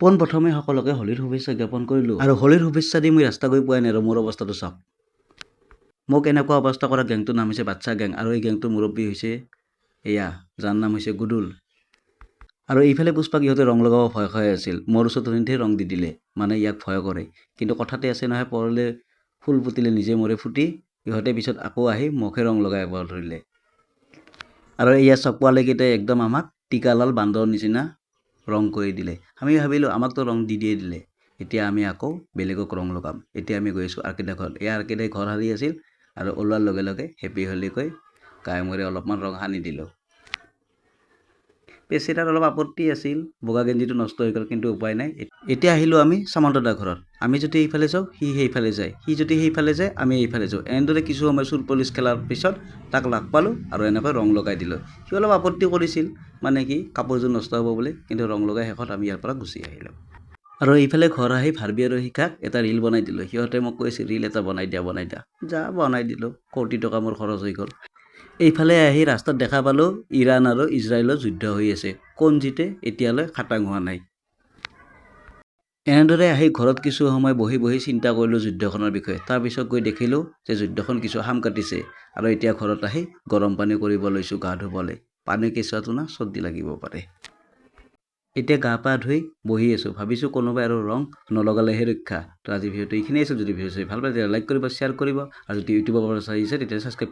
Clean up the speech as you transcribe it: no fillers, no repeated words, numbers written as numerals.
পোনপ্ৰথমে সকলোকে হোলীৰ শুভেচ্ছা জ্ঞাপন কৰিলোঁ আৰু হোলীৰ শুভেচ্ছা দি মই ৰাস্তা গৈ পোৱাই নাই আৰু মোৰ অৱস্থাটো চাওক। মোক এনেকুৱা অৱস্থা কৰা গেংটোৰ নাম হৈছে বাচ্চা গেং আৰু এই গেংটোৰ মুৰব্বী হৈছে এয়া যাৰ নাম হৈছে গুডুল। আৰু এইফালে পুষ্পাক ইহঁতে ৰং লগাব ভয় খাই আছিল। মোৰ ওচৰত ৰং দি দিলে, মানে ইয়াক ভয় কৰে। কিন্তু কথাতে আছে নহয়, পৰলে ফুল ফুটিলে নিজে মৰে ফুটি। ইহঁতে পিছত আকৌ আহি মুখে ৰং লগাই এবাৰ ধৰিলে। আৰু এয়া চক পোৱালীকেইটাই একদম আমাক টিকালাল বান্দৰ নিচিনা ৰং কৰি দিলে। আমি ভাবিলোঁ আমাকতো ৰং দি দিলে, এতিয়া আমি আকৌ বেলেগক ৰং লগাম। এতিয়া আমি গৈ আছোঁ আৰ্কেডা ঘৰত। এই আৰ্কেডাই ঘৰ সাৰি আছিল আৰু ওলোৱাৰ লগে লগে হেপী হোলী কৈ গায়ে মূৰে অলপমান ৰং সানি দিলোঁ। পেচিটাৰ অলপ আপত্তি আছিল, বগা গেঞ্জিটো নষ্ট হৈ গ'ল, কিন্তু উপায় নাই। এতিয়া আহিলোঁ আমি সামন্তদাৰ ঘৰত। আমি যদি এইফালে যাওঁ সি সেইফালে যায়, সি যদি সেইফালে যায় আমি এইফালে যাওঁ। এনেদৰে কিছু সময় চোৰ পুলিচ খেলাৰ পিছত তাক লগ পালোঁ আৰু এনেকৈ ৰং লগাই দিলোঁ। সি অলপ আপত্তি কৰিছিল, মানে কি কাপোৰযোৰ নষ্ট হ'ব বুলি, কিন্তু ৰং লগাই শেষত আমি ইয়াৰ পৰা গুচি আহিলোঁ। আৰু এইফালে ঘৰ আহি ভাৰ্বি আৰু শিখাক এটা ৰীল বনাই দিলোঁ। সিহঁতে মোক কৈছে ৰীল এটা বনাই দিয়া। যা বনাই দিলোঁ, কোটি টকা মোৰ খৰচ হৈ গ'ল। এইফালে আহি ৰাস্তাত দেখা পালোঁ ইৰাণ আৰু ইজৰাইলৰ যুদ্ধ হৈ আছে। কোন জিতে এতিয়ালৈ খাটাং হোৱা নাই। এনেদৰে আহি ঘৰত কিছু সময় বহি বহি চিন্তা কৰিলোঁ যুদ্ধখনৰ বিষয়ে। তাৰপিছত গৈ দেখিলোঁ যে যুদ্ধখন কিছু সাম কাটিছে আৰু এতিয়া ঘৰত আহি গৰম পানী কৰিব লৈছোঁ গা ধুবলৈ। পানী কেঁচুৱাটো না চৰ্দি লাগিব পাৰে। এতিয়া গা পা ধুই বহি আছোঁ, ভাবিছোঁ কোনোবাই আৰু ৰং নলগালেহে ৰক্ষা। তো আজি ভিডিঅ'টো এইখিনিয়ে আছিল। যদি ভিডিঅ' চাই ভাল পাইছে লাইক কৰিব, শ্বেয়াৰ কৰিব আৰু যদি ইউটিউবৰ পৰা চাই আছে তেতিয়া ছাবস্ক্ৰাইব